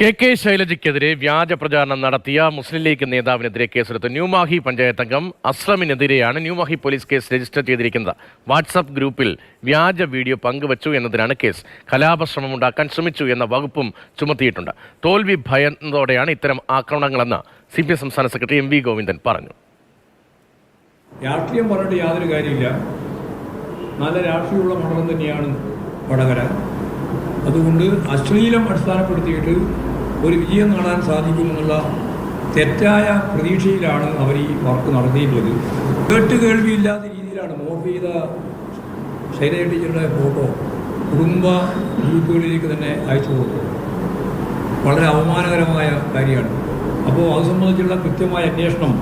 K ശൈലജയ്ക്കെതിരെ വ്യാജ പ്രചാരണം നടത്തിയ മുസ്ലിം ലീഗ് നേതാവിനെതിരെ കേസെടുത്ത ന്യൂമാഹി പഞ്ചായത്ത് അംഗം അസ്ലമിനെതിരെയാണ് ന്യൂമാഹി പോലീസ് കേസ് രജിസ്റ്റർ ചെയ്തിരിക്കുന്നത്. വാട്സാപ്പ് ഗ്രൂപ്പിൽ വ്യാജ വീഡിയോ പങ്കുവച്ചു എന്നതിനാണ് കേസ്. കലാപശ്രമമുണ്ടാക്കാൻ ശ്രമിച്ചു എന്ന വകുപ്പും ചുമത്തിയിട്ടുണ്ട്. തോൽവി ഭയന്നതോടെയാണ് ഇത്തരം ആക്രമണങ്ങളെന്ന് CPM സംസ്ഥാന സെക്രട്ടറി MV ഗോവിന്ദൻ പറഞ്ഞു. രാഷ്ട്രീയം പറഞ്ഞിട്ട് യാതൊരു കാര്യമില്ല. നല്ല രാഷ്ട്രീയമുള്ള മണ്ഡലം തന്നെയാണ് വടകര. അതുകൊണ്ട് അശ്ലീലം അടിസ്ഥാനപ്പെടുത്തിയിട്ട് ഒരു വിജയം നേടാൻ സാധിക്കുമെന്നുള്ള തെറ്റായ പ്രതീക്ഷയിലാണ് അവർ ഈ വർക്ക് നടത്തിയിട്ടുള്ളത്. കേൾവിയില്ലാത്ത രീതിയിലാണ് മോർഫ് ചെയ്ത ശൈലജ ടീച്ചറുടെ ഫോട്ടോ കുടുംബ ഗ്രൂപ്പുകളിലേക്ക് തന്നെ അയച്ചു കൊടുത്തത്. വളരെ അവമാനകരമായ കാര്യമാണ്. അപ്പോൾ അത് സംബന്ധിച്ചുള്ള കൃത്യമായ അന്വേഷണം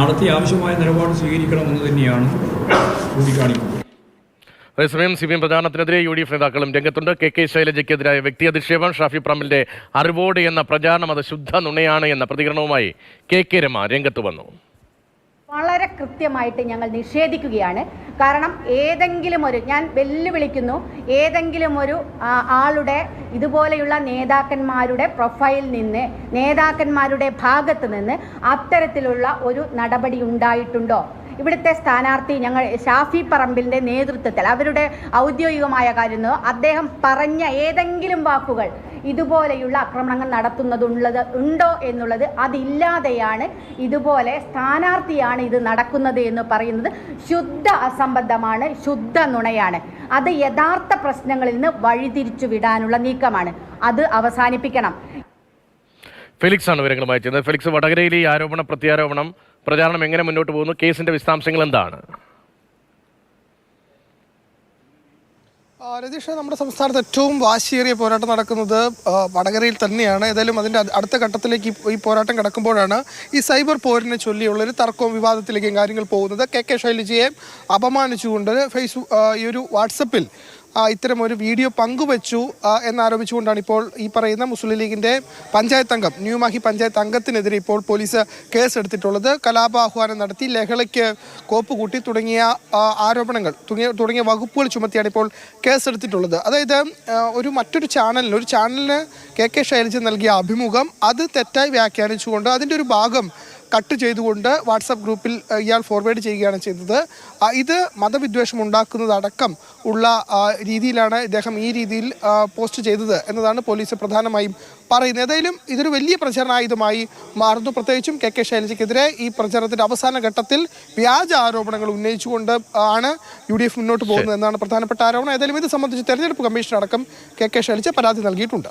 നടത്തി ആവശ്യമായ നിലപാട് സ്വീകരിക്കണമെന്ന് തന്നെയാണ് ചൂണ്ടിക്കാണിക്കുന്നത്. അതേസമയം CPM പ്രചാരണത്തിനെതിരെ UDF നേതാക്കളും രംഗത്തുണ്ട്. കെ ശൈലജയ്ക്കെതിരായ വ്യക്തി അധിക്ഷേപം, ഷാഫി പറമ്പിലിന്റെ അറിവോട് എന്ന പ്രചാരണം അത് ശുദ്ധ നുണയാണ് എന്ന പ്രതികരണവുമായി KK രമ രംഗത്ത് വന്നു. വളരെ കൃത്യമായിട്ട് ഞങ്ങൾ നിഷേധിക്കുകയാണ്. കാരണം ഞാൻ വെല്ലുവിളിക്കുന്നു, ഏതെങ്കിലും ഒരു ആളുടെ ഇതുപോലെയുള്ള നേതാക്കന്മാരുടെ പ്രൊഫൈൽ നിന്ന്, നേതാക്കന്മാരുടെ ഭാഗത്ത് നിന്ന് അത്തരത്തിലുള്ള ഒരു നടപടി ഉണ്ടായിട്ടുണ്ടോ? ഇവിടുത്തെ സ്ഥാനാർത്ഥി ഷാഫി പറമ്പിലിൻ്റെ നേതൃത്വത്തിൽ അവരുടെ ഔദ്യോഗികമായ കാര്യമോ അദ്ദേഹം പറഞ്ഞ ഏതെങ്കിലും വാക്കുകൾ ഇതുപോലെയുള്ള ആക്രമണങ്ങൾ ഉണ്ടോ എന്നുള്ളത് അതില്ലാതെയാണ് ഇതുപോലെ സ്ഥാനാർത്ഥിയാണ് ഇത് നടക്കുന്നത് എന്ന് പറയുന്നത് ശുദ്ധ അസംബന്ധമാണ്, ശുദ്ധ നുണയാണ്. അത് യഥാർത്ഥ പ്രശ്നങ്ങളിൽ നിന്ന് വഴിതിരിച്ചു വിടാനുള്ള നീക്കമാണ്. അത് അവസാനിപ്പിക്കണം. ഫെലിക്സ് ആണ് വിവരങ്ങളുമായി ചെയ്യുന്നത്. ഫെലിക്സ്, വടകരയിലെ ഈ ആരോപണ പ്രത്യാരോപണം പ്രചാരണം എങ്ങനെ മുന്നോട്ട് പോകുന്നു? കേസിന്റെ വിശദാംശങ്ങൾ എന്താണ്? രതീഷ്, നമ്മുടെ സംസ്ഥാനത്ത് ഏറ്റവും വാശിയേറിയ പോരാട്ടം നടക്കുന്നത് വടകരയിൽ തന്നെയാണ്. ഏതായാലും അതിൻ്റെ അടുത്ത ഘട്ടത്തിലേക്ക് ഈ പോരാട്ടം കിടക്കുമ്പോഴാണ് ഈ സൈബർ പോരിനെ ചൊല്ലിയുള്ളൊരു തർക്കവും വിവാദത്തിലേക്കും കാര്യങ്ങൾ പോകുന്നത്. കെ ശൈലജയെ അപമാനിച്ചുകൊണ്ട് ഈ ഒരു വാട്സപ്പിൽ ഇത്തരം ഒരു വീഡിയോ പങ്കുവച്ചു എന്നാരോപിച്ചുകൊണ്ടാണ് ഇപ്പോൾ ഈ പറയുന്ന മുസ്ലിം ലീഗിൻ്റെ പഞ്ചായത്ത് അംഗം, ന്യൂമാഹി പഞ്ചായത്ത് അംഗത്തിനെതിരെ ഇപ്പോൾ പോലീസ് കേസെടുത്തിട്ടുള്ളത്. കലാപാഹ്വാനം നടത്തി, ലഹളയ്ക്ക് കോപ്പ് കൂട്ടി തുടങ്ങിയ ആരോപണങ്ങൾ തുടങ്ങിയ വകുപ്പുകൾ ചുമത്തിയാണ് ഇപ്പോൾ കേസെടുത്തിട്ടുള്ളത്. അതായത് മറ്റൊരു ചാനലിന് കെ ശൈലജ നൽകിയ അഭിമുഖം അത് തെറ്റായി വ്യാഖ്യാനിച്ചുകൊണ്ട് അതിൻ്റെ ഒരു ഭാഗം കട്ട് ചെയ്തുകൊണ്ട് വാട്സാപ്പ് ഗ്രൂപ്പിൽ ഇയാൾ ഫോർവേഡ് ചെയ്യുകയാണ് ചെയ്തത്. ഇത് മതവിദ്വേഷം ഉണ്ടാക്കുന്നതടക്കം ഉള്ള രീതിയിലാണ് ഇദ്ദേഹം ഈ രീതിയിൽ പോസ്റ്റ് ചെയ്തത് എന്നതാണ് പോലീസ് പ്രധാനമായും പറയുന്നത്. ഏതായാലും ഇതൊരു വലിയ പ്രചരണായുധമായി മാറുന്നു. പ്രത്യേകിച്ചും കെ ശൈലജയ്ക്കെതിരെ ഈ പ്രചരണത്തിൻ്റെ അവസാന ഘട്ടത്തിൽ വ്യാജ ആരോപണങ്ങൾ ഉന്നയിച്ചുകൊണ്ട് ആണ് UDF മുന്നോട്ട് പോകുന്നത് എന്നാണ് പ്രധാനപ്പെട്ട ആരോപണം. ഏതായാലും ഇത് സംബന്ധിച്ച് തെരഞ്ഞെടുപ്പ് കമ്മീഷൻ അടക്കം കെ ശൈലജ പരാതി നൽകിയിട്ടുണ്ട്.